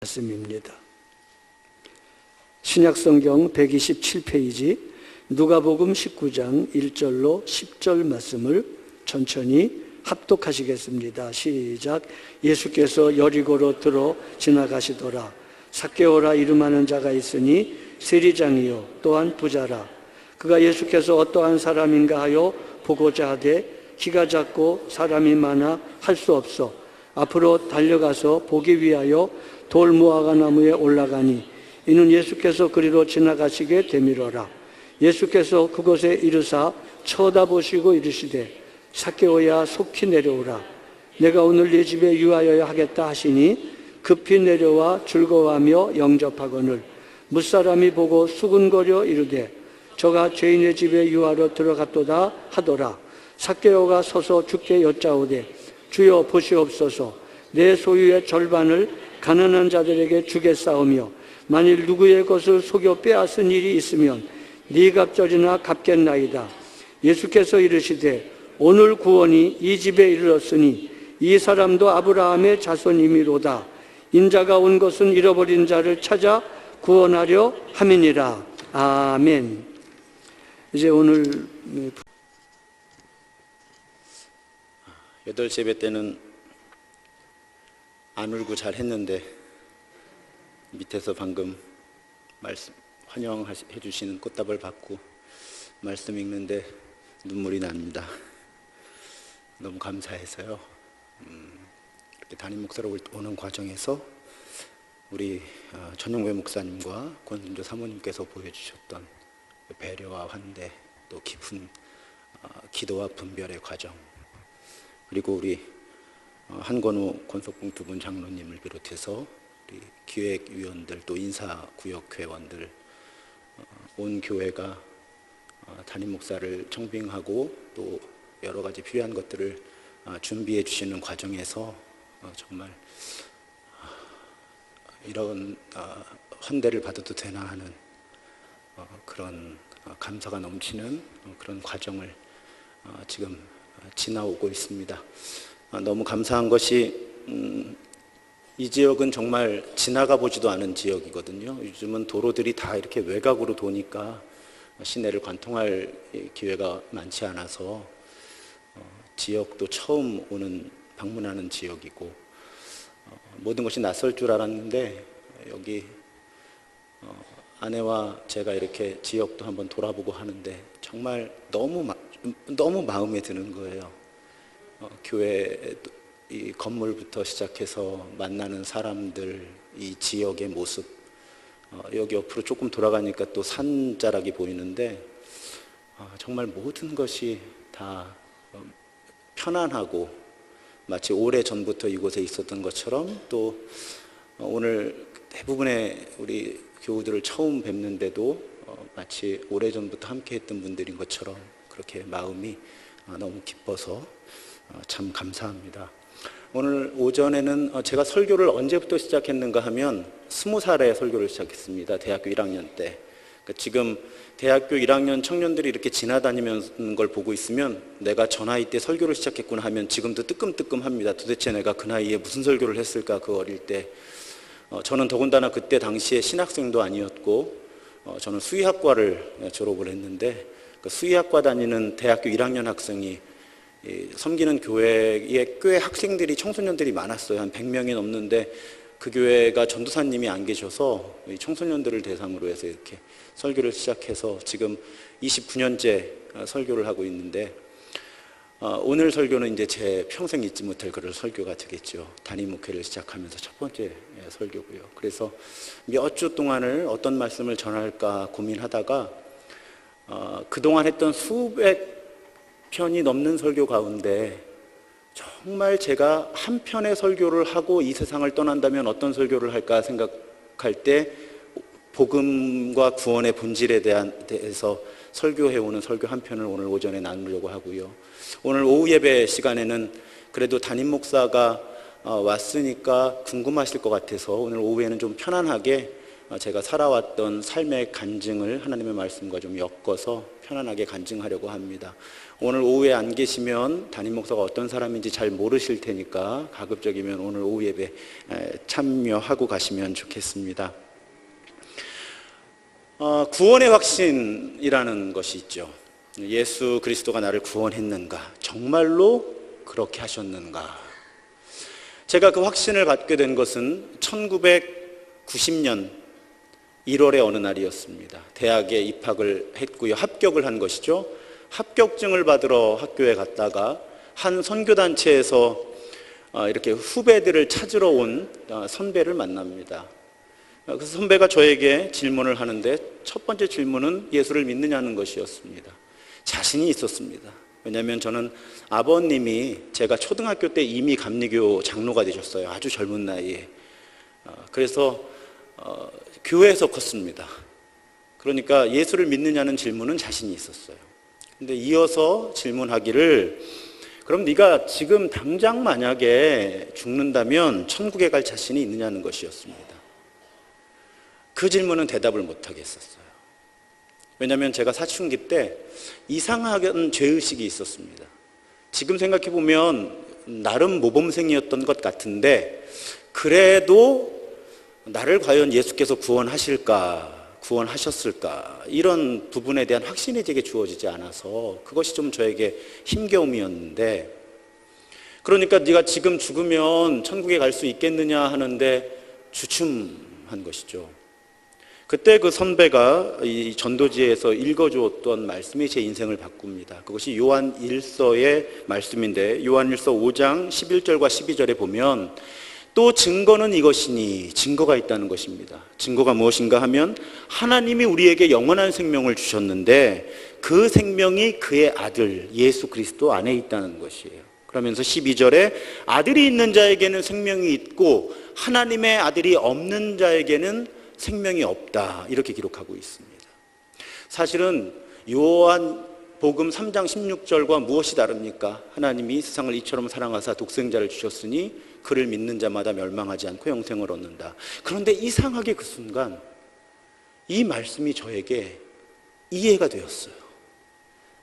말씀입니다. 신약성경 127페이지 누가복음 19장 1절로 10절 말씀을 천천히 합독하시겠습니다. 시작. 예수께서 여리고로 들어 지나가시더라. 삭개오라 이름하는 자가 있으니 세리장이요 또한 부자라. 그가 예수께서 어떠한 사람인가 하여 보고자 하되 키가 작고 사람이 많아 할 수 없어 앞으로 달려가서 보기 위하여 돌무화과 나무에 올라가니 이는 예수께서 그리로 지나가시게 되밀어라. 예수께서 그곳에 이르사 쳐다보시고 이르시되 삭개오야 속히 내려오라. 내가 오늘 네 집에 유하여야 하겠다 하시니 급히 내려와 즐거워하며 영접하거늘 무사람이 보고 수군거려 이르되 저가 죄인의 집에 유하러 들어갔도다 하더라. 삭개오가 서서 주께 여짜오되 주여 보시옵소서. 내 소유의 절반을 가난한 자들에게 주겠사오며 만일 누구의 것을 속여 빼앗은 일이 있으면 네 갑절이나 갚겠나이다. 예수께서 이르시되 오늘 구원이 이 집에 이르렀으니 이 사람도 아브라함의 자손이미로다. 인자가 온 것은 잃어버린 자를 찾아 구원하려 함이니라. 아멘. 이제 오늘 8시 예배 때는 안 울고 잘 했는데 밑에서 방금 말씀 환영해 주시는 꽃다발 받고 말씀 읽는데 눈물이 납니다. 너무 감사해서요. 이렇게 담임 목사로 오는 과정에서 우리 전용배 목사님과 권순조 사모님께서 보여주셨던 배려와 환대, 또 깊은 기도와 분별의 과정, 그리고 우리 한건우 권석봉 두 분 장로님을 비롯해서 우리 기획위원들 또 인사구역 회원들 온 교회가 담임 목사를 청빙하고 또 여러 가지 필요한 것들을 준비해 주시는 과정에서 정말 이런 환대를 받아도 되나 하는 그런 감사가 넘치는 그런 과정을 지금 지나오고 있습니다. 너무 감사한 것이 이 지역은 정말 지나가 보지도 않은 지역이거든요. 요즘은 도로들이 다 이렇게 외곽으로 도니까 시내를 관통할 기회가 많지 않아서 지역도 처음 방문하는 지역이고 모든 것이 낯설 줄 알았는데 여기 아내와 제가 이렇게 지역도 한번 돌아보고 하는데 정말 너무 마음에 드는 거예요. 교회 이 건물부터 시작해서 만나는 사람들, 이 지역의 모습, 여기 옆으로 조금 돌아가니까 또 산자락이 보이는데 정말 모든 것이 다 편안하고 마치 오래전부터 이곳에 있었던 것처럼, 또 오늘 대부분의 우리 교우들을 처음 뵙는데도 마치 오래전부터 함께했던 분들인 것처럼 그렇게 마음이 너무 기뻐서 참 감사합니다. 오늘 오전에는 제가 설교를 언제부터 시작했는가 하면 20살에 설교를 시작했습니다. 대학교 1학년 때. 지금 대학교 1학년 청년들이 이렇게 지나다니는 걸 보고 있으면 내가 저 나이 때 설교를 시작했구나 하면 지금도 뜨끔뜨끔합니다. 도대체 내가 그 나이에 무슨 설교를 했을까, 그 어릴 때. 저는 더군다나 그때 당시에 신학생도 아니었고 저는 수의학과를 졸업을 했는데 그 수의학과 다니는 대학교 1학년 학생이 섬기는 교회에 꽤 학생들이, 청소년들이 많았어요. 한 100명이 넘는데 그 교회가 전도사님이 안 계셔서 청소년들을 대상으로 해서 이렇게 설교를 시작해서 지금 29년째 설교를 하고 있는데 오늘 설교는 이제 제 평생 잊지 못할 그런 설교가 되겠죠. 담임 목회를 시작하면서 첫 번째 설교고요. 그래서 몇 주 동안을 어떤 말씀을 전할까 고민하다가 그동안 했던 수백 편이 넘는 설교 가운데 정말 제가 한 편의 설교를 하고 이 세상을 떠난다면 어떤 설교를 할까 생각할 때 복음과 구원의 본질에 대해서 설교해오는 설교 한 편을 오늘 오전에 나누려고 하고요. 오늘 오후 예배 시간에는 그래도 담임 목사가 왔으니까 궁금하실 것 같아서 오늘 오후에는 좀 편안하게 제가 살아왔던 삶의 간증을 하나님의 말씀과 좀 엮어서 편안하게 간증하려고 합니다. 오늘 오후에 안 계시면 담임 목사가 어떤 사람인지 잘 모르실 테니까 가급적이면 오늘 오후 예배 참여하고 가시면 좋겠습니다. 구원의 확신이라는 것이 있죠. 예수 그리스도가 나를 구원했는가? 정말로 그렇게 하셨는가? 제가 그 확신을 갖게 된 것은 1990년 1월의 어느 날이었습니다. 대학에 입학을 했고요. 합격을 한 것이죠. 합격증을 받으러 학교에 갔다가 한 선교단체에서 이렇게 후배들을 찾으러 온 선배를 만납니다. 그래서 선배가 저에게 질문을 하는데 첫 번째 질문은 예수를 믿느냐는 것이었습니다. 자신이 있었습니다. 왜냐하면 저는 아버님이 제가 초등학교 때 이미 감리교 장로가 되셨어요. 아주 젊은 나이에. 그래서 교회에서 컸습니다. 그러니까 예수를 믿느냐는 질문은 자신이 있었어요. 근데 이어서 질문하기를, 그럼 네가 지금 당장 만약에 죽는다면 천국에 갈 자신이 있느냐는 것이었습니다. 그 질문은 대답을 못 하겠었어요. 왜냐하면 제가 사춘기 때 이상한 죄의식이 있었습니다. 지금 생각해 보면 나름 모범생이었던 것 같은데, 그래도 나를 과연 예수께서 구원하셨을까, 이런 부분에 대한 확신이 제게 주어지지 않아서 그것이 좀 저에게 힘겨움이었는데, 그러니까 네가 지금 죽으면 천국에 갈 수 있겠느냐 하는데 주춤한 것이죠. 그때 그 선배가 이 전도지에서 읽어주었던 말씀이 제 인생을 바꿉니다. 그것이 요한 1서의 말씀인데, 요한 1서 5장 11절과 12절에 보면 또 증거는 이것이니, 증거가 있다는 것입니다. 증거가 무엇인가 하면 하나님이 우리에게 영원한 생명을 주셨는데 그 생명이 그의 아들 예수 그리스도 안에 있다는 것이에요. 그러면서 12절에 아들이 있는 자에게는 생명이 있고 하나님의 아들이 없는 자에게는 생명이 없다, 이렇게 기록하고 있습니다. 사실은 요한복음 3장 16절과 무엇이 다릅니까? 하나님이 세상을 이처럼 사랑하사 독생자를 주셨으니 그를 믿는 자마다 멸망하지 않고 영생을 얻는다. 그런데 이상하게 그 순간 이 말씀이 저에게 이해가 되었어요.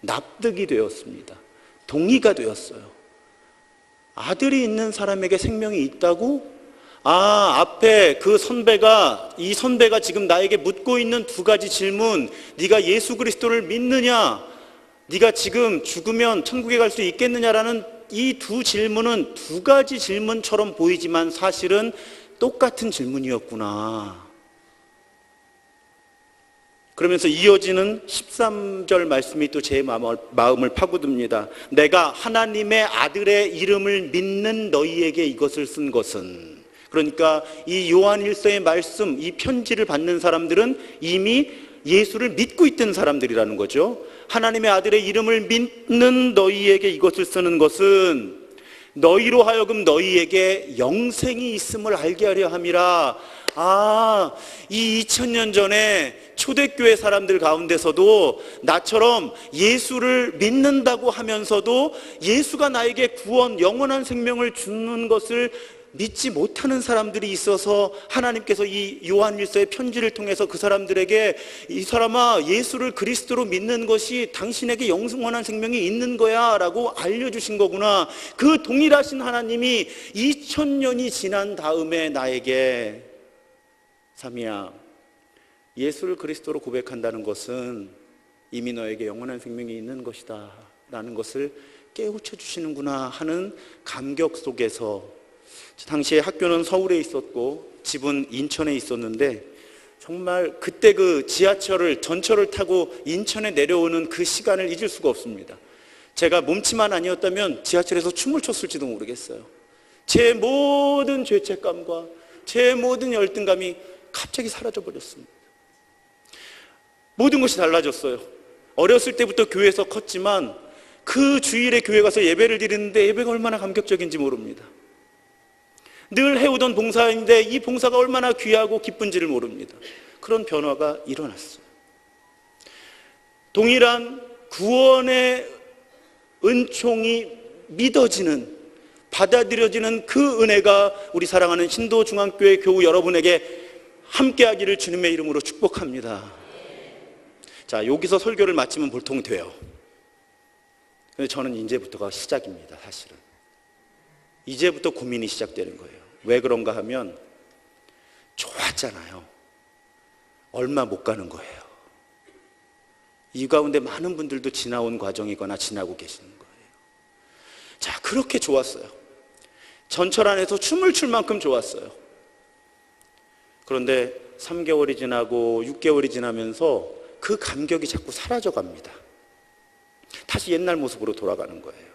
납득이 되었습니다. 동의가 되었어요. 아들이 있는 사람에게 생명이 있다고? 앞에 이 선배가 지금 나에게 묻고 있는 두 가지 질문, 네가 예수 그리스도를 믿느냐, 네가 지금 죽으면 천국에 갈 수 있겠느냐라는 이 두 질문은 두 가지 질문처럼 보이지만 사실은 똑같은 질문이었구나. 그러면서 이어지는 13절 말씀이 또 제 마음을 파고듭니다. 내가 하나님의 아들의 이름을 믿는 너희에게 이것을 쓴 것은, 그러니까 이 요한 1서의 말씀, 이 편지를 받는 사람들은 이미 예수를 믿고 있던 사람들이라는 거죠. 하나님의 아들의 이름을 믿는 너희에게 이것을 쓰는 것은 너희로 하여금 너희에게 영생이 있음을 알게 하려 함이라. 이 2000년 전에 초대교회 사람들 가운데서도 나처럼 예수를 믿는다고 하면서도 예수가 나에게 구원, 영원한 생명을 주는 것을 믿지 못하는 사람들이 있어서 하나님께서 이 요한 1서의 편지를 통해서 그 사람들에게, 이 사람아, 예수를 그리스도로 믿는 것이 당신에게 영원한 생명이 있는 거야 라고 알려주신 거구나. 그 동일하신 하나님이 2000년이 지난 다음에 나에게, 삼이야, 예수를 그리스도로 고백한다는 것은 이미 너에게 영원한 생명이 있는 것이다 라는 것을 깨우쳐 주시는구나 하는 감격 속에서, 당시에 학교는 서울에 있었고 집은 인천에 있었는데, 정말 그때 그 전철을 타고 인천에 내려오는 그 시간을 잊을 수가 없습니다. 제가 몸치만 아니었다면 지하철에서 춤을 췄을지도 모르겠어요. 제 모든 죄책감과 제 모든 열등감이 갑자기 사라져버렸습니다. 모든 것이 달라졌어요. 어렸을 때부터 교회에서 컸지만 그 주일에 교회 가서 예배를 드리는데 예배가 얼마나 감격적인지 모릅니다. 늘 해오던 봉사인데 이 봉사가 얼마나 귀하고 기쁜지를 모릅니다. 그런 변화가 일어났어요. 동일한 구원의 은총이 믿어지는, 받아들여지는 그 은혜가 우리 사랑하는 신도중앙교회 교우 여러분에게 함께하기를 주님의 이름으로 축복합니다. 자, 여기서 설교를 마치면 보통 돼요. 근데 저는 이제부터가 시작입니다. 사실은 이제부터 고민이 시작되는 거예요. 왜 그런가 하면 좋았잖아요. 얼마 못 가는 거예요. 이 가운데 많은 분들도 지나온 과정이거나 지나고 계시는 거예요. 자, 그렇게 좋았어요. 전철 안에서 춤을 출 만큼 좋았어요. 그런데 3개월이 지나고 6개월이 지나면서 그 감격이 자꾸 사라져 갑니다. 다시 옛날 모습으로 돌아가는 거예요.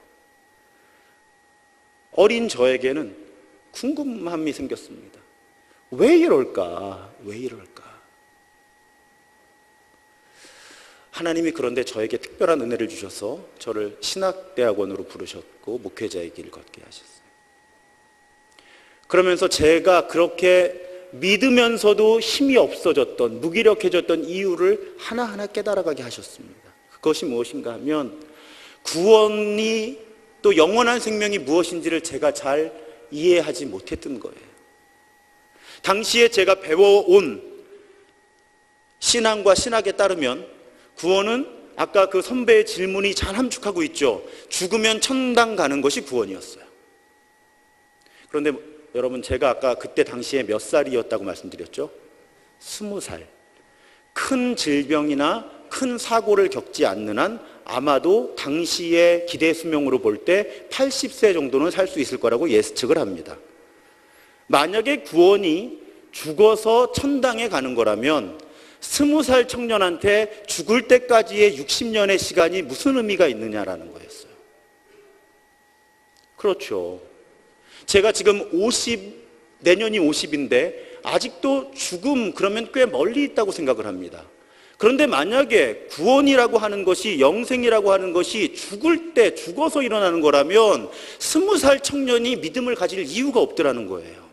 어린 저에게는 궁금함이 생겼습니다. 왜 이럴까? 왜 이럴까? 하나님이 그런데 저에게 특별한 은혜를 주셔서 저를 신학대학원으로 부르셨고 목회자의 길을 걷게 하셨어요. 그러면서 제가 그렇게 믿으면서도 힘이 없어졌던, 무기력해졌던 이유를 하나하나 깨달아가게 하셨습니다. 그것이 무엇인가 하면 구원이 또 영원한 생명이 무엇인지를 제가 잘 이해하지 못했던 거예요. 당시에 제가 배워온 신앙과 신학에 따르면 구원은 아까 그 선배의 질문이 잘 함축하고 있죠. 죽으면 천당 가는 것이 구원이었어요. 그런데 여러분, 제가 아까 그때 당시에 몇 살이었다고 말씀드렸죠? 20살. 큰 질병이나 큰 사고를 겪지 않는 한 아마도 당시의 기대 수명으로 볼 때 80세 정도는 살 수 있을 거라고 예측을 합니다. 만약에 구원이 죽어서 천당에 가는 거라면 20살 청년한테 죽을 때까지의 60년의 시간이 무슨 의미가 있느냐라는 거였어요. 그렇죠. 제가 지금 내년이 50인데 아직도 죽음 그러면 꽤 멀리 있다고 생각을 합니다. 그런데 만약에 구원이라고 하는 것이, 영생이라고 하는 것이 죽을 때 죽어서 일어나는 거라면 20살 청년이 믿음을 가질 이유가 없더라는 거예요.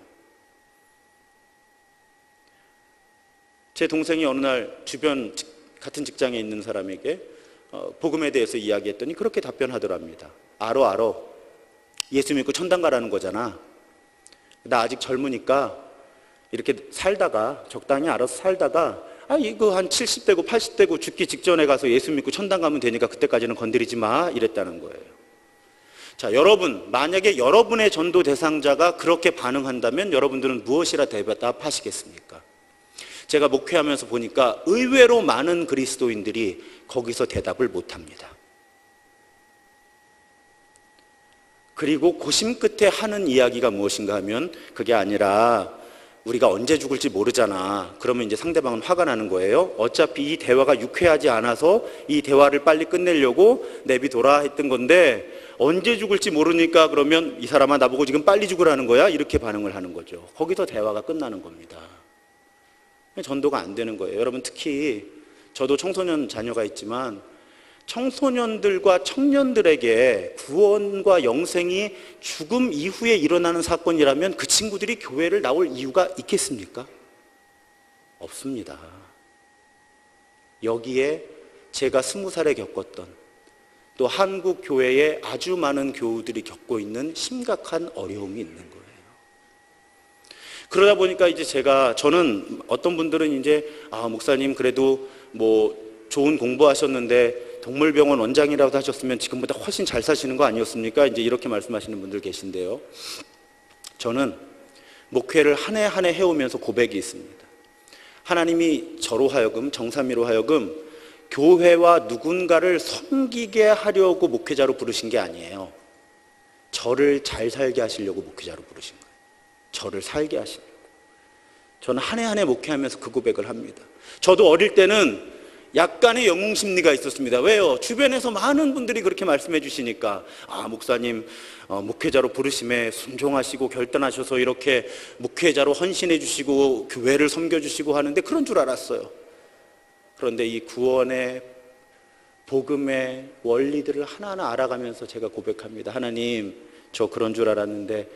제 동생이 어느 날 주변 같은 직장에 있는 사람에게 복음에 대해서 이야기했더니 그렇게 답변하더랍니다. 알아. 예수 믿고 천당 가라는 거잖아. 나 아직 젊으니까 이렇게 살다가, 적당히 알아서 살다가, 이거 한 70대고 80대고 죽기 직전에 가서 예수 믿고 천당 가면 되니까 그때까지는 건드리지 마, 이랬다는 거예요. 자, 여러분, 만약에 여러분의 전도 대상자가 그렇게 반응한다면 여러분들은 무엇이라 대답하시겠습니까? 제가 목회하면서 보니까 의외로 많은 그리스도인들이 거기서 대답을 못합니다. 그리고 고심 끝에 하는 이야기가 무엇인가 하면 그게 아니라 우리가 언제 죽을지 모르잖아. 그러면 이제 상대방은 화가 나는 거예요. 어차피 이 대화가 유쾌하지 않아서 이 대화를 빨리 끝내려고 내비둬라 했던 건데 언제 죽을지 모르니까 그러면 이 사람아 나보고 지금 빨리 죽으라는 거야? 이렇게 반응을 하는 거죠. 거기서 대화가 끝나는 겁니다. 전도가 안 되는 거예요. 여러분, 특히 저도 청소년 자녀가 있지만 청소년들과 청년들에게 구원과 영생이 죽음 이후에 일어나는 사건이라면 그 친구들이 교회를 나올 이유가 있겠습니까? 없습니다. 여기에 제가 20살에 겪었던, 또 한국 교회에 아주 많은 교우들이 겪고 있는 심각한 어려움이 있는 거예요. 그러다 보니까 이제 저는 어떤 분들은 이제 목사님 그래도 뭐 좋은 공부하셨는데 동물병원 원장이라도 하셨으면 지금보다 훨씬 잘 사시는 거 아니었습니까? 이제 이렇게 말씀하시는 분들 계신데요. 저는 목회를 한 해 한 해 해오면서 고백이 있습니다. 하나님이 저로 하여금, 정삼이로 하여금 교회와 누군가를 섬기게 하려고 목회자로 부르신 게 아니에요. 저를 잘 살게 하시려고 목회자로 부르신 거예요. 저를 살게 하시려고. 저는 한 해 한 해 목회하면서 그 고백을 합니다. 저도 어릴 때는 약간의 영웅심리가 있었습니다. 왜요? 주변에서 많은 분들이 그렇게 말씀해 주시니까 목사님 목회자로 부르심에 순종하시고 결단하셔서 이렇게 목회자로 헌신해 주시고 교회를 섬겨주시고 하는데 그런 줄 알았어요. 그런데 이 구원의 복음의 원리들을 하나하나 알아가면서 제가 고백합니다. 하나님, 저 그런 줄 알았는데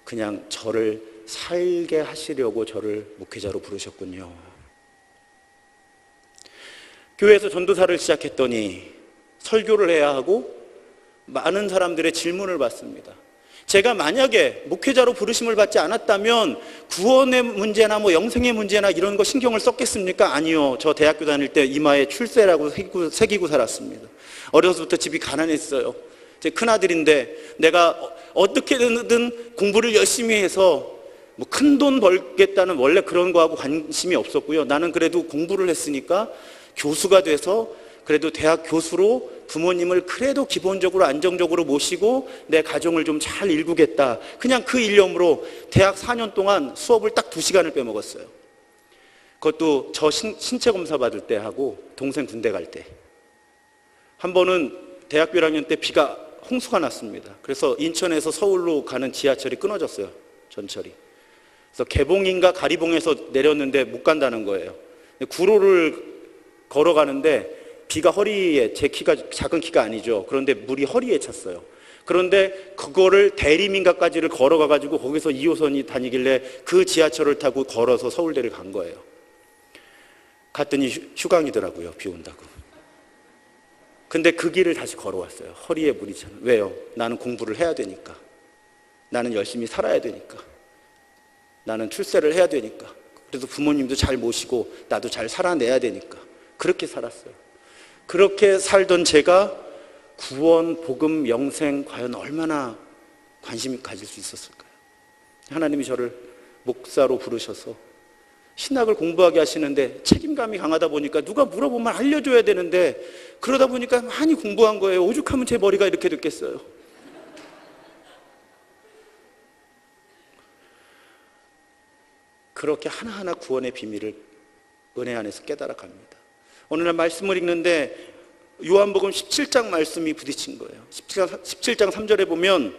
그냥 저를 살게 하시려고 저를 목회자로 부르셨군요. 교회에서 전도사를 시작했더니 설교를 해야 하고 많은 사람들의 질문을 받습니다. 제가 만약에 목회자로 부르심을 받지 않았다면 구원의 문제나 뭐 영생의 문제나 이런 거 신경을 썼겠습니까? 아니요. 저 대학교 다닐 때 이마에 출세라고 새기고 살았습니다. 어려서부터 집이 가난했어요. 제 큰아들인데 내가 어떻게든 공부를 열심히 해서 뭐 큰 돈 벌겠다는 원래 그런 거하고 관심이 없었고요. 나는 그래도 공부를 했으니까 교수가 돼서 그래도 대학 교수로 부모님을 그래도 기본적으로 안정적으로 모시고 내 가정을 좀 잘 일구겠다. 그냥 그 일념으로 대학 4년 동안 수업을 딱 2시간을 빼먹었어요. 그것도 저 신체 검사 받을 때 하고 동생 군대 갈 때. 한 번은 대학교 1학년 때 비가 홍수가 났습니다. 그래서 인천에서 서울로 가는 지하철이 끊어졌어요. 전철이. 그래서 개봉인가 가리봉에서 내렸는데 못 간다는 거예요. 구로를 걸어가는데 비가 허리에, 제 키가 작은 키가 아니죠. 그런데 물이 허리에 찼어요. 그런데 그거를 대리민가까지를 걸어가가지고 거기서 2호선이 다니길래 그 지하철을 타고 걸어서 서울대를 간 거예요. 갔더니 휴강이더라고요. 비 온다고. 근데 그 길을 다시 걸어왔어요. 허리에 물이 차는. 왜요? 나는 공부를 해야 되니까. 나는 열심히 살아야 되니까. 나는 출세를 해야 되니까. 그래서 부모님도 잘 모시고 나도 잘 살아내야 되니까. 그렇게 살았어요. 그렇게 살던 제가 구원, 복음, 영생 과연 얼마나 관심이 가질 수 있었을까요? 하나님이 저를 목사로 부르셔서 신학을 공부하게 하시는데 책임감이 강하다 보니까 누가 물어보면 알려줘야 되는데 그러다 보니까 많이 공부한 거예요. 오죽하면 제 머리가 이렇게 됐겠어요. 그렇게 하나하나 구원의 비밀을 은혜 안에서 깨달아 갑니다. 어느 날 말씀을 읽는데 요한복음 17장 말씀이 부딪힌 거예요. 17장 3절에 보면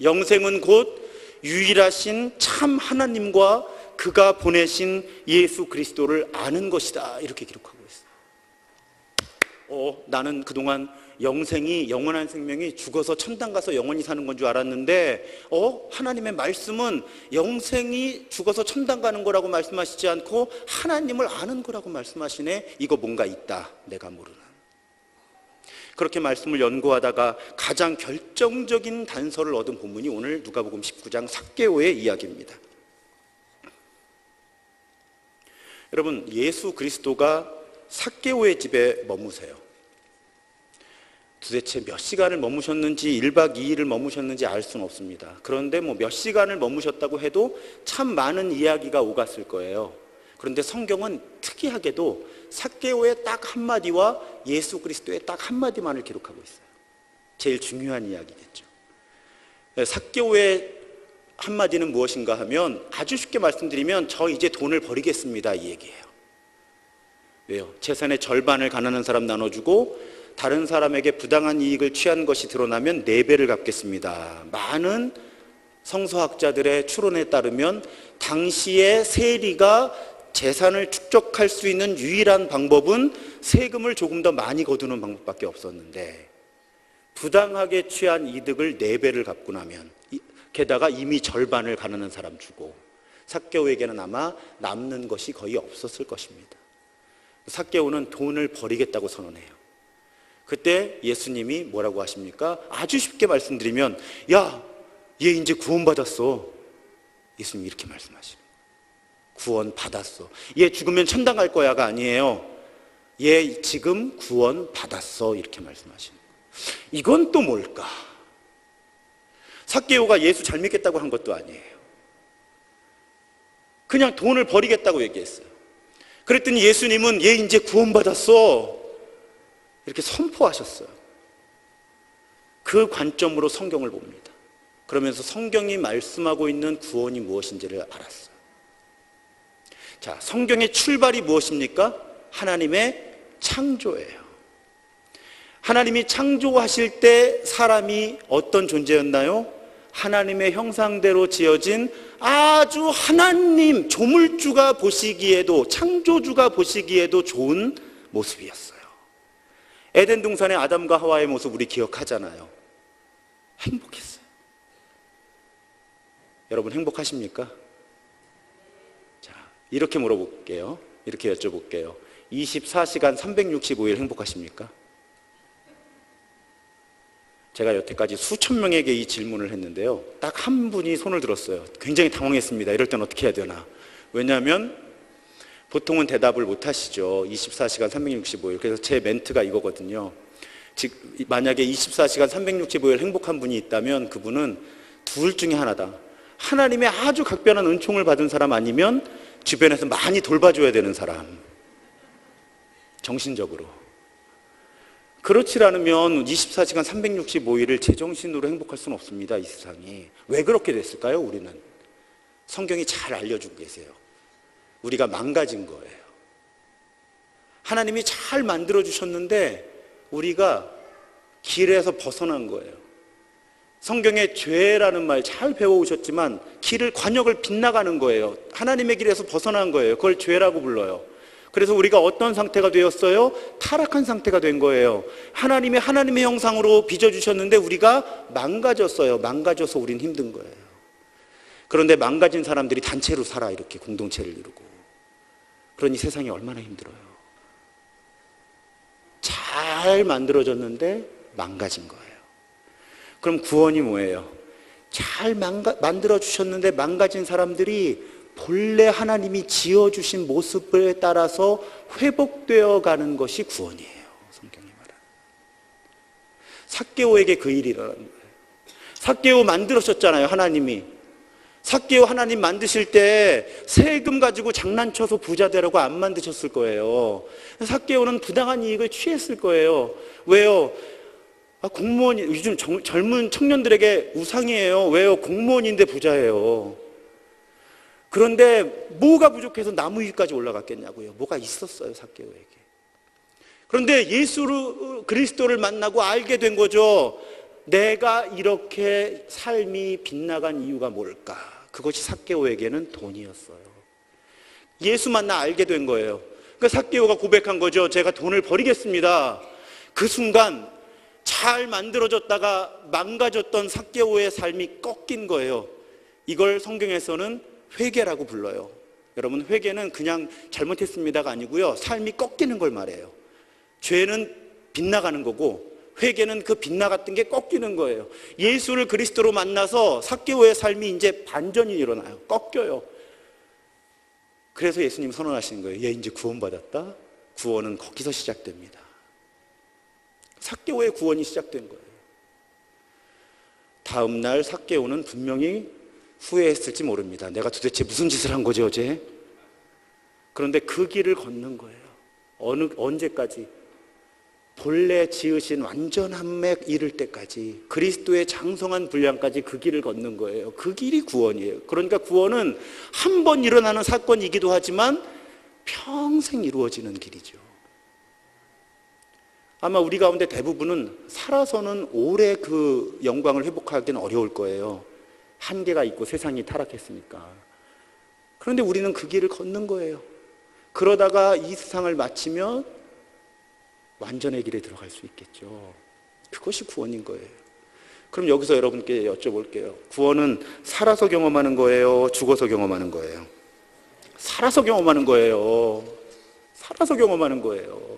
영생은 곧 유일하신 참 하나님과 그가 보내신 예수 그리스도를 아는 것이다. 이렇게 기록하고 있어요. 나는 그동안 영생이, 영원한 생명이 죽어서 천당 가서 영원히 사는 건 줄 알았는데 하나님의 말씀은 영생이 죽어서 천당 가는 거라고 말씀하시지 않고 하나님을 아는 거라고 말씀하시네. 이거 뭔가 있다. 내가 모르는. 그렇게 말씀을 연구하다가 가장 결정적인 단서를 얻은 본문이 오늘 누가복음 19장 삭개오의 이야기입니다. 여러분, 예수 그리스도가 삭개오의 집에 머무세요. 도대체 몇 시간을 머무셨는지 1박 2일을 머무셨는지 알 수는 없습니다. 그런데 뭐 몇 시간을 머무셨다고 해도 참 많은 이야기가 오갔을 거예요. 그런데 성경은 특이하게도 삭개오의 딱 한마디와 예수 그리스도의 딱 한마디만을 기록하고 있어요. 제일 중요한 이야기겠죠. 삭개오의 한마디는 무엇인가 하면 아주 쉽게 말씀드리면 저 이제 돈을 버리겠습니다 이 얘기예요. 왜요? 재산의 절반을 가난한 사람 나눠주고 다른 사람에게 부당한 이익을 취한 것이 드러나면 4배를 갚겠습니다. 많은 성서학자들의 추론에 따르면 당시의 세리가 재산을 축적할 수 있는 유일한 방법은 세금을 조금 더 많이 거두는 방법밖에 없었는데 부당하게 취한 이득을 4배를 갚고 나면 게다가 이미 절반을 가난한 사람 주고 삭개오에게는 아마 남는 것이 거의 없었을 것입니다. 삭개오는 돈을 버리겠다고 선언해요. 그때 예수님이 뭐라고 하십니까? 아주 쉽게 말씀드리면 야, 얘 이제 구원받았어. 예수님이 이렇게 말씀하시는 거예요. 구원 받았어. 얘 죽으면 천당 갈 거야가 아니에요. 얘 지금 구원 받았어. 이렇게 말씀하시는 거예요. 이건 또 뭘까? 삭개오가 예수 잘 믿겠다고 한 것도 아니에요. 그냥 돈을 버리겠다고 얘기했어요. 그랬더니 예수님은 얘 이제 구원받았어. 이렇게 선포하셨어요. 그 관점으로 성경을 봅니다. 그러면서 성경이 말씀하고 있는 구원이 무엇인지를 알았어요. 자, 성경의 출발이 무엇입니까? 하나님의 창조예요. 하나님이 창조하실 때 사람이 어떤 존재였나요? 하나님의 형상대로 지어진 아주 하나님, 조물주가 보시기에도, 창조주가 보시기에도 좋은 모습이었어요. 에덴 동산의 아담과 하와의 모습 우리 기억하잖아요. 행복했어요. 여러분 행복하십니까? 자, 이렇게 물어볼게요. 이렇게 여쭤볼게요. 24시간 365일 행복하십니까? 제가 여태까지 수천 명에게 이 질문을 했는데요. 딱 한 분이 손을 들었어요. 굉장히 당황했습니다. 이럴 땐 어떻게 해야 되나. 왜냐하면 보통은 대답을 못 하시죠. 24시간 365일. 그래서 제 멘트가 이거거든요. 즉 만약에 24시간 365일 행복한 분이 있다면 그분은 둘 중에 하나다. 하나님의 아주 각별한 은총을 받은 사람 아니면 주변에서 많이 돌봐줘야 되는 사람. 정신적으로. 그렇지 않으면 24시간 365일을 제정신으로 행복할 수는 없습니다. 이 세상이. 왜 그렇게 됐을까요? 우리는. 성경이 잘 알려주고 계세요. 우리가 망가진 거예요. 하나님이 잘 만들어주셨는데 우리가 길에서 벗어난 거예요. 성경에 죄라는 말 잘 배워오셨지만 길을 관역을 빗나가는 거예요. 하나님의 길에서 벗어난 거예요. 그걸 죄라고 불러요. 그래서 우리가 어떤 상태가 되었어요? 타락한 상태가 된 거예요. 하나님의 형상으로 빚어주셨는데 우리가 망가졌어요. 망가져서 우린 힘든 거예요. 그런데 망가진 사람들이 단체로 살아 이렇게 공동체를 이루고. 그러니 세상이 얼마나 힘들어요. 잘 만들어졌는데 망가진 거예요. 그럼 구원이 뭐예요? 잘 만들어주셨는데 망가진 사람들이 본래 하나님이 지어주신 모습에 따라서 회복되어 가는 것이 구원이에요. 성경이 말하는. 삭개오에게 그 일이 일어난 거예요. 삭개오 만들어셨잖아요. 하나님이. 삭개오 하나님 만드실 때 세금 가지고 장난쳐서 부자 되라고 안 만드셨을 거예요. 삭개오는 부당한 이익을 취했을 거예요. 왜요? 공무원이 요즘 젊은 청년들에게 우상이에요. 왜요? 공무원인데 부자예요. 그런데 뭐가 부족해서 나무 위까지 올라갔겠냐고요. 뭐가 있었어요, 삭개오에게. 그런데 예수 그리스도를 만나고 알게 된 거죠. 내가 이렇게 삶이 빗나간 이유가 뭘까? 그것이 삭개오에게는 돈이었어요. 예수 만나 알게 된 거예요. 그러니까 삭개오가 고백한 거죠. 제가 돈을 버리겠습니다. 그 순간 잘 만들어졌다가 망가졌던 삭개오의 삶이 꺾인 거예요. 이걸 성경에서는 회개라고 불러요. 여러분, 회개는 그냥 잘못했습니다가 아니고요. 삶이 꺾이는 걸 말해요. 죄는 빗나가는 거고 회개는 그 빗나갔던 게 꺾이는 거예요. 예수를 그리스도로 만나서 삭개오의 삶이 이제 반전이 일어나요. 꺾여요. 그래서 예수님 선언하시는 거예요. 얘 이제 구원받았다. 구원은 거기서 시작됩니다. 삭개오의 구원이 시작된 거예요. 다음 날 삭개오는 분명히 후회했을지 모릅니다. 내가 도대체 무슨 짓을 한 거지 어제? 그런데 그 길을 걷는 거예요. 언제까지? 본래 지으신 완전함에 이를 때까지, 그리스도의 장성한 분량까지 그 길을 걷는 거예요. 그 길이 구원이에요. 그러니까 구원은 한 번 일어나는 사건이기도 하지만 평생 이루어지는 길이죠. 아마 우리 가운데 대부분은 살아서는 오래 그 영광을 회복하기는 어려울 거예요. 한계가 있고 세상이 타락했으니까. 그런데 우리는 그 길을 걷는 거예요. 그러다가 이 세상을 마치면 완전의 길에 들어갈 수 있겠죠. 그것이 구원인 거예요. 그럼 여기서 여러분께 여쭤볼게요. 구원은 살아서 경험하는 거예요? 죽어서 경험하는 거예요? 살아서 경험하는 거예요. 살아서 경험하는 거예요.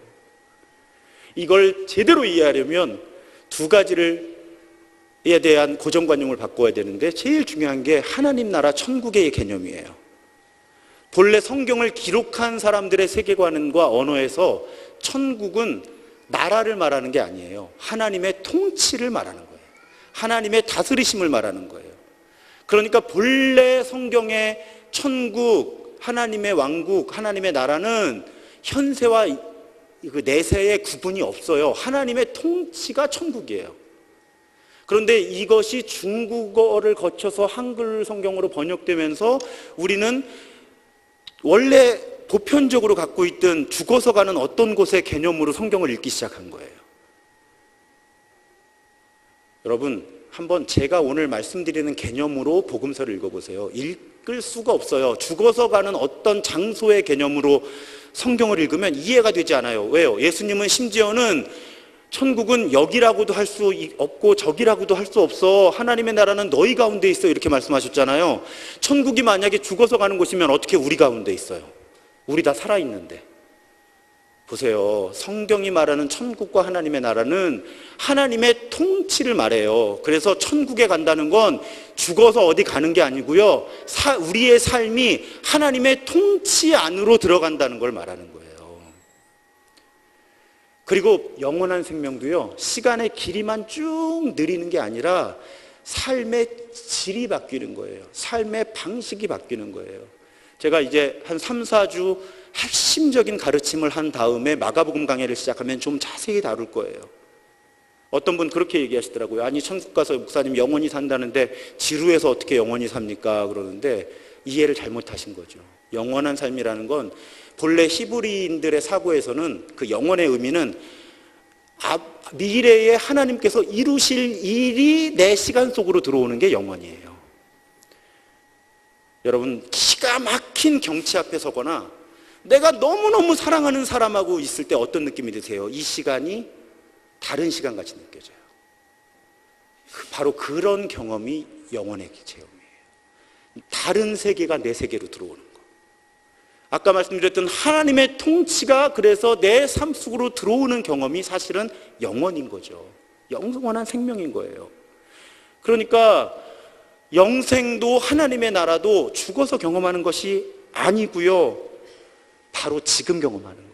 이걸 제대로 이해하려면 두 가지를 에 대한 고정관념을 바꿔야 되는데, 제일 중요한 게 하나님 나라 천국의 개념이에요. 본래 성경을 기록한 사람들의 세계관과 언어에서 천국은 나라를 말하는 게 아니에요. 하나님의 통치를 말하는 거예요. 하나님의 다스리심을 말하는 거예요. 그러니까 본래 성경의 천국, 하나님의 왕국, 하나님의 나라는 현세와 그 내세의 구분이 없어요. 하나님의 통치가 천국이에요. 그런데 이것이 중국어를 거쳐서 한글 성경으로 번역되면서 우리는 원래 보편적으로 갖고 있던 죽어서 가는 어떤 곳의 개념으로 성경을 읽기 시작한 거예요. 여러분, 한번 제가 오늘 말씀드리는 개념으로 복음서를 읽어보세요. 읽을 수가 없어요. 죽어서 가는 어떤 장소의 개념으로 성경을 읽으면 이해가 되지 않아요. 왜요? 예수님은 심지어는 천국은 여기라고도 할 수 없고 저기라고도 할 수 없어. 하나님의 나라는 너희 가운데 있어. 이렇게 말씀하셨잖아요. 천국이 만약에 죽어서 가는 곳이면 어떻게 우리 가운데 있어요? 우리 다 살아있는데. 보세요. 성경이 말하는 천국과 하나님의 나라는 하나님의 통치를 말해요. 그래서 천국에 간다는 건 죽어서 어디 가는 게 아니고요. 우리의 삶이 하나님의 통치 안으로 들어간다는 걸 말하는 거예요. 그리고 영원한 생명도요, 시간의 길이만 쭉 느리는 게 아니라 삶의 질이 바뀌는 거예요. 삶의 방식이 바뀌는 거예요. 제가 이제 한 3, 4주 핵심적인 가르침을 한 다음에 마가복음 강해를 시작하면 좀 자세히 다룰 거예요. 어떤 분 그렇게 얘기하시더라고요. 아니, 천국 가서 목사님 영원히 산다는데 지루해서 어떻게 영원히 삽니까? 그러는데 이해를 잘못하신 거죠. 영원한 삶이라는 건 본래 히브리인들의 사고에서는 그 영원의 의미는 미래에 하나님께서 이루실 일이 내 시간 속으로 들어오는 게 영원이에요. 여러분, 기가 막힌 경치 앞에 서거나 내가 너무너무 사랑하는 사람하고 있을 때 어떤 느낌이 드세요? 이 시간이 다른 시간같이 느껴져요. 바로 그런 경험이 영원의 체험이에요. 다른 세계가 내 세계로 들어오는 거. 아까 말씀드렸던 하나님의 통치가 그래서 내 삶 속으로 들어오는 경험이 사실은 영원인 거죠. 영원한 생명인 거예요. 그러니까 영생도 하나님의 나라도 죽어서 경험하는 것이 아니고요, 바로 지금 경험하는 거예요.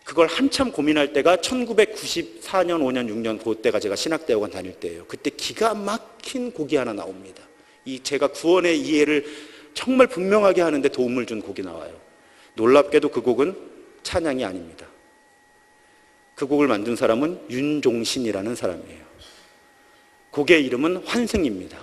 그걸 한참 고민할 때가 1994년, 5년, 6년 그때가 제가 신학대학원 다닐 때예요. 그때 기가 막힌 곡이 하나 나옵니다. 제가 구원의 이해를 정말 분명하게 하는데 도움을 준 곡이 나와요. 놀랍게도 그 곡은 찬양이 아닙니다. 그 곡을 만든 사람은 윤종신이라는 사람이에요. 곡의 이름은 환생입니다.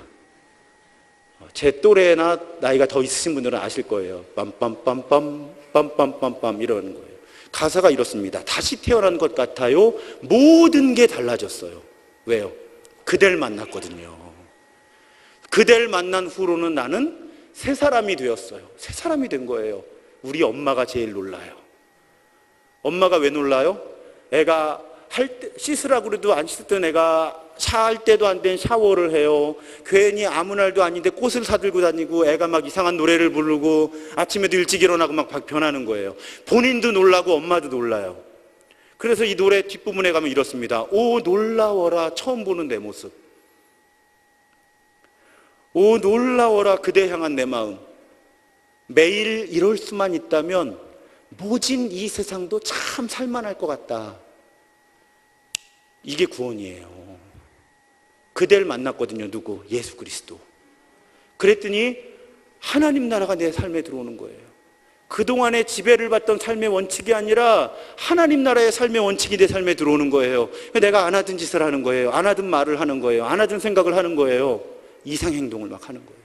제 또래나 나이가 더 있으신 분들은 아실 거예요. 빰빰빰빰 빰빰빰빰 이러는 거예요. 가사가 이렇습니다. 다시 태어난 것 같아요. 모든 게 달라졌어요. 왜요? 그댈 만났거든요. 그댈 만난 후로는 나는 새 사람이 되었어요. 새 사람이 된 거예요. 우리 엄마가 제일 놀라요. 엄마가 왜 놀라요? 애가 씻으라고 그래도 안 씻던 애가 샤할 때도 안 된 샤워를 해요. 괜히 아무 날도 아닌데 꽃을 사들고 다니고 애가 막 이상한 노래를 부르고 아침에도 일찍 일어나고 막 변하는 거예요. 본인도 놀라고 엄마도 놀라요. 그래서 이 노래 뒷부분에 가면 이렇습니다. 오 놀라워라 처음 보는 내 모습. 오 놀라워라 그대 향한 내 마음. 매일 이럴 수만 있다면 모진 이 세상도 참 살만할 것 같다. 이게 구원이에요. 그댈 만났거든요. 누구? 예수 그리스도. 그랬더니 하나님 나라가 내 삶에 들어오는 거예요. 그동안에 지배를 받던 삶의 원칙이 아니라 하나님 나라의 삶의 원칙이 내 삶에 들어오는 거예요. 내가 안 하던 짓을 하는 거예요. 안 하던 말을 하는 거예요. 안 하던 생각을 하는 거예요. 이상행동을 막 하는 거예요.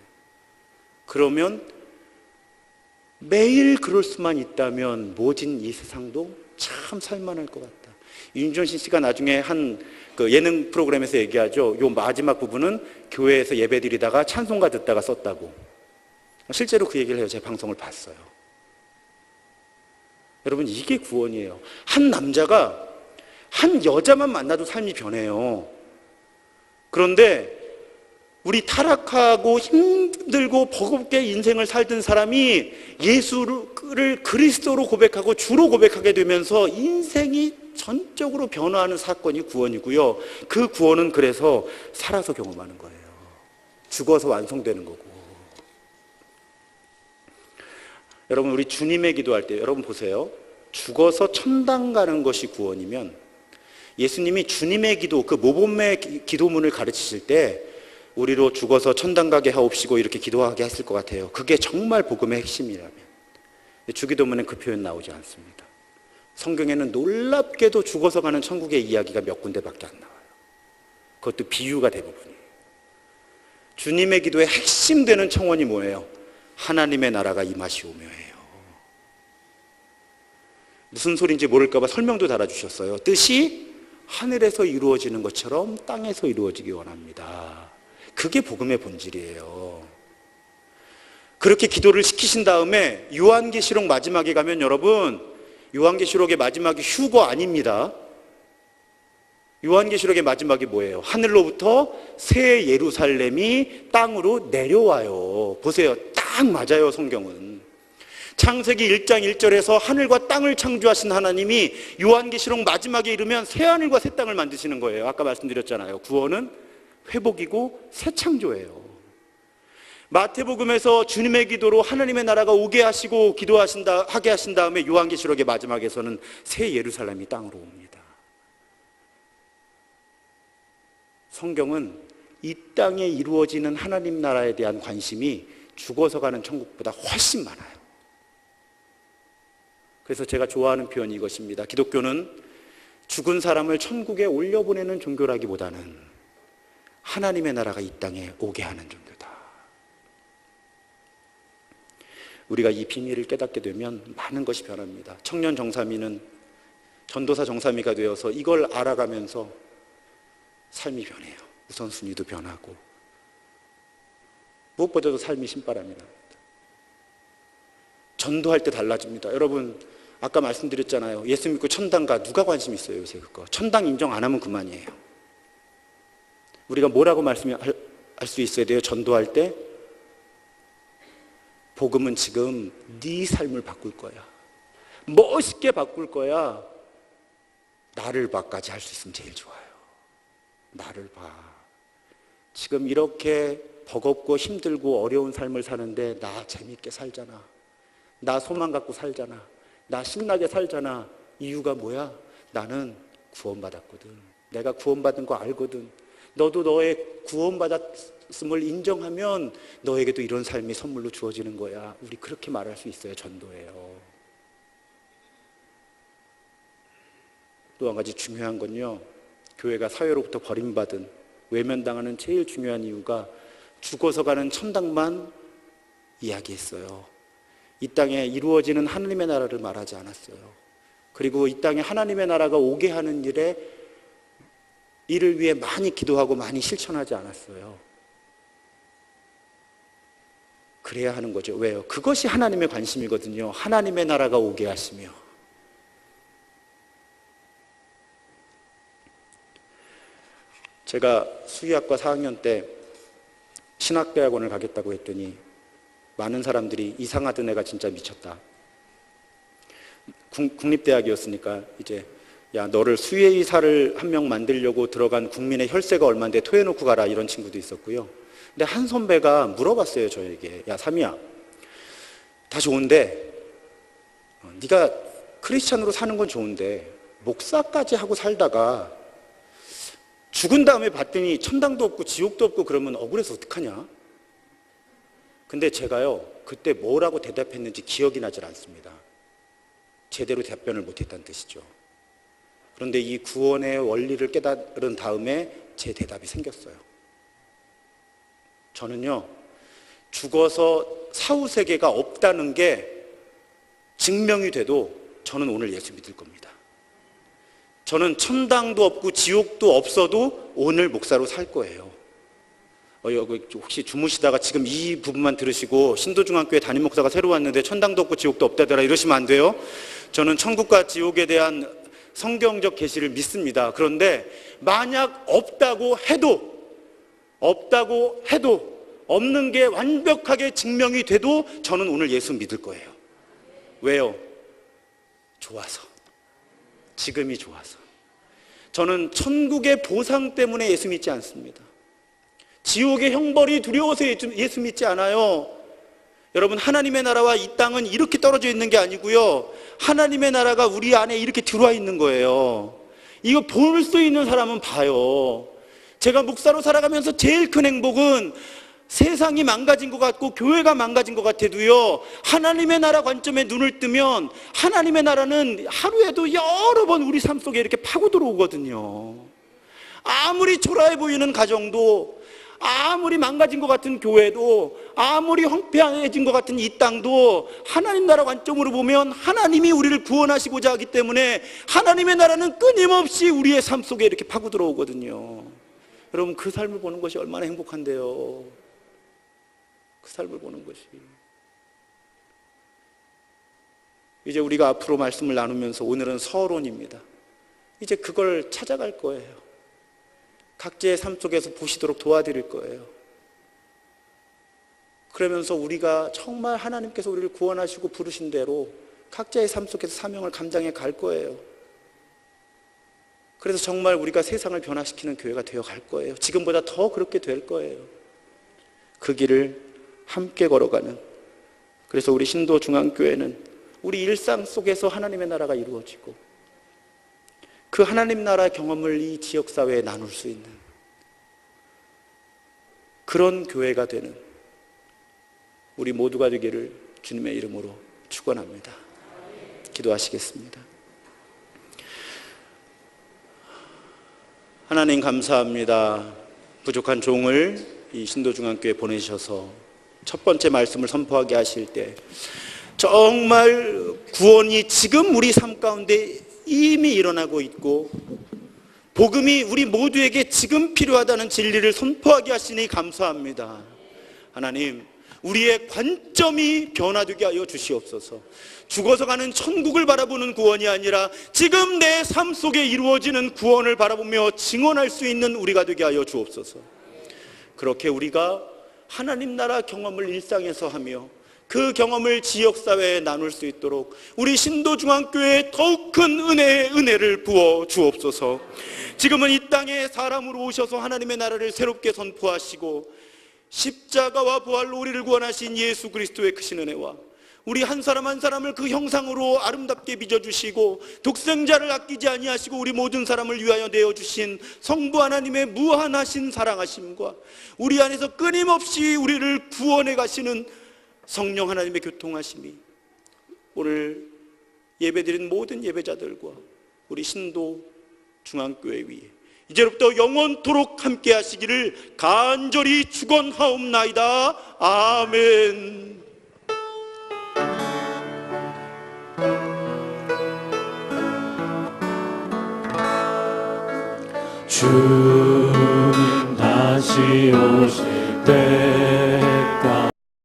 그러면 매일 그럴 수만 있다면 모진 이 세상도 참 살만할 것 같다. 윤종신 씨가 나중에 한 그 예능 프로그램에서 얘기하죠. 요 마지막 부분은 교회에서 예배드리다가 찬송가 듣다가 썼다고. 실제로 그 얘기를 해요. 제 방송을 봤어요. 여러분, 이게 구원이에요. 한 남자가 한 여자만 만나도 삶이 변해요. 그런데 우리 타락하고 힘들고 버겁게 인생을 살던 사람이 예수를 그리스도로 고백하고 주로 고백하게 되면서 인생이 전적으로 변화하는 사건이 구원이고요. 그 구원은 그래서 살아서 경험하는 거예요. 죽어서 완성되는 거고. 여러분, 우리 주님의 기도할 때 여러분 보세요. 죽어서 천당 가는 것이 구원이면 예수님이 주님의 기도, 그 모범의 기도문을 가르치실 때 우리로 죽어서 천당 가게 하옵시고 이렇게 기도하게 했을 것 같아요. 그게 정말 복음의 핵심이라면. 주기도문엔 그 표현 나오지 않습니다. 성경에는 놀랍게도 죽어서 가는 천국의 이야기가 몇 군데밖에 안 나와요. 그것도 비유가 대부분이에요. 주님의 기도의 핵심 되는 청원이 뭐예요? 하나님의 나라가 임하시오며예요. 무슨 소리인지 모를까 봐 설명도 달아주셨어요. 뜻이 하늘에서 이루어지는 것처럼 땅에서 이루어지기 원합니다. 그게 복음의 본질이에요. 그렇게 기도를 시키신 다음에 요한계시록 마지막에 가면 여러분, 요한계시록의 마지막이 휴거 아닙니다. 요한계시록의 마지막이 뭐예요? 하늘로부터 새 예루살렘이 땅으로 내려와요. 보세요. 딱 맞아요, 성경은. 창세기 1장 1절에서 하늘과 땅을 창조하신 하나님이 요한계시록 마지막에 이르면 새 하늘과 새 땅을 만드시는 거예요. 아까 말씀드렸잖아요. 구원은 회복이고 새 창조예요. 마태복음에서 주님의 기도로 하나님의 나라가 오게 하시고 하게 하신 다음에 요한계시록의 마지막에서는 새 예루살렘이 땅으로 옵니다. 성경은 이 땅에 이루어지는 하나님 나라에 대한 관심이 죽어서 가는 천국보다 훨씬 많아요. 그래서 제가 좋아하는 표현이 이것입니다. 기독교는 죽은 사람을 천국에 올려보내는 종교라기보다는 하나님의 나라가 이 땅에 오게 하는 종교다. 우리가 이 비밀을 깨닫게 되면 많은 것이 변합니다. 청년 정사미는 전도사 정사미가 되어서 이걸 알아가면서 삶이 변해요. 우선순위도 변하고 무엇보다도 삶이 신바람이 납니다. 전도할 때 달라집니다. 여러분 아까 말씀드렸잖아요. 예수 믿고 천당 가. 누가 관심 있어요 요새 그거. 천당 인정 안 하면 그만이에요. 우리가 뭐라고 말씀할 수 있어야 돼요? 전도할 때 복음은 지금 네 삶을 바꿀 거야. 멋있게 바꿀 거야. 나를 봐까지 할 수 있으면 제일 좋아요. 나를 봐. 지금 이렇게 버겁고 힘들고 어려운 삶을 사는데 나 재밌게 살잖아. 나 소망 갖고 살잖아. 나 신나게 살잖아. 이유가 뭐야? 나는 구원받았거든. 내가 구원받은 거 알거든. 너도 너의 구원받았음을 인정하면 너에게도 이런 삶이 선물로 주어지는 거야. 우리 그렇게 말할 수 있어요. 전도예요. 또 한 가지 중요한 건요, 교회가 사회로부터 버림받은 외면당하는 제일 중요한 이유가 죽어서 가는 천당만 이야기했어요. 이 땅에 이루어지는 하나님의 나라를 말하지 않았어요. 그리고 이 땅에 하나님의 나라가 오게 하는 이를 위해 많이 기도하고 많이 실천하지 않았어요. 그래야 하는 거죠. 왜요? 그것이 하나님의 관심이거든요. 하나님의 나라가 오게 하시며. 제가 수의학과 4학년 때 신학대학원을 가겠다고 했더니 많은 사람들이 이상하던 애가 진짜 미쳤다. 국립대학이었으니까 이제 야 너를 수의사를 한 명 만들려고 들어간 국민의 혈세가 얼마인데 토해놓고 가라 이런 친구도 있었고요. 근데 한 선배가 물어봤어요 저에게. 야 삼이야 다 좋은데 네가 크리스찬으로 사는 건 좋은데 목사까지 하고 살다가 죽은 다음에 봤더니 천당도 없고 지옥도 없고 그러면 억울해서 어떡하냐? 근데 제가요 그때 뭐라고 대답했는지 기억이 나질 않습니다. 제대로 답변을 못했다는 뜻이죠. 그런데 이 구원의 원리를 깨달은 다음에 제 대답이 생겼어요. 저는요 죽어서 사후세계가 없다는 게 증명이 돼도 저는 오늘 예수 믿을 겁니다. 저는 천당도 없고 지옥도 없어도 오늘 목사로 살 거예요. 혹시 주무시다가 지금 이 부분만 들으시고 신도중앙교회 담임 목사가 새로 왔는데 천당도 없고 지옥도 없다더라 이러시면 안 돼요. 저는 천국과 지옥에 대한 성경적 계시를 믿습니다. 그런데 만약 없다고 해도 없는 게 완벽하게 증명이 돼도 저는 오늘 예수 믿을 거예요. 왜요? 좋아서. 지금이 좋아서. 저는 천국의 보상 때문에 예수 믿지 않습니다. 지옥의 형벌이 두려워서 예수 믿지 않아요. 여러분 하나님의 나라와 이 땅은 이렇게 떨어져 있는 게 아니고요, 하나님의 나라가 우리 안에 이렇게 들어와 있는 거예요. 이거 볼 수 있는 사람은 봐요. 제가 목사로 살아가면서 제일 큰 행복은 세상이 망가진 것 같고 교회가 망가진 것 같아도요, 하나님의 나라 관점에 눈을 뜨면 하나님의 나라는 하루에도 여러 번 우리 삶 속에 이렇게 파고 들어오거든요. 아무리 초라해 보이는 가정도, 아무리 망가진 것 같은 교회도, 아무리 황폐해진 것 같은 이 땅도 하나님 나라 관점으로 보면 하나님이 우리를 구원하시고자 하기 때문에 하나님의 나라는 끊임없이 우리의 삶 속에 이렇게 파고 들어오거든요. 여러분 그 삶을 보는 것이 얼마나 행복한데요. 그 삶을 보는 것이. 이제 우리가 앞으로 말씀을 나누면서 오늘은 서론입니다. 이제 그걸 찾아갈 거예요. 각자의 삶 속에서 보시도록 도와드릴 거예요. 그러면서 우리가 정말 하나님께서 우리를 구원하시고 부르신 대로 각자의 삶 속에서 사명을 감당해 갈 거예요. 그래서 정말 우리가 세상을 변화시키는 교회가 되어 갈 거예요. 지금보다 더 그렇게 될 거예요. 그 길을 함께 걸어가는, 그래서 우리 신도중앙교회는 우리 일상 속에서 하나님의 나라가 이루어지고 그 하나님 나라 경험을 이 지역사회에 나눌 수 있는 그런 교회가 되는 우리 모두가 되기를 주님의 이름으로 축원합니다. 기도하시겠습니다. 하나님 감사합니다. 부족한 종을 이 신도중앙교회에 보내셔서 첫 번째 말씀을 선포하게 하실 때 정말 구원이 지금 우리 삶 가운데 이미 일어나고 있고 복음이 우리 모두에게 지금 필요하다는 진리를 선포하게 하시니 감사합니다. 하나님, 우리의 관점이 변화되게 하여 주시옵소서. 죽어서 가는 천국을 바라보는 구원이 아니라 지금 내 삶 속에 이루어지는 구원을 바라보며 증언할 수 있는 우리가 되게 하여 주옵소서. 그렇게 우리가 하나님 나라 경험을 일상에서 하며 그 경험을 지역사회에 나눌 수 있도록 우리 신도중앙교회에 더욱 큰 은혜를 부어 주옵소서. 지금은 이 땅에 사람으로 오셔서 하나님의 나라를 새롭게 선포하시고 십자가와 부활로 우리를 구원하신 예수 그리스도의 크신 은혜와 우리 한 사람 한 사람을 그 형상으로 아름답게 빚어주시고 독생자를 아끼지 아니하시고 우리 모든 사람을 위하여 내어주신 성부 하나님의 무한하신 사랑하심과 우리 안에서 끊임없이 우리를 구원해 가시는 성령 하나님의 교통하심이 오늘 예배드린 모든 예배자들과 우리 신도 중앙교회 위에 이제부터 영원토록 함께 하시기를 간절히 축원하옵나이다. 아멘. 주님 다시 오실 때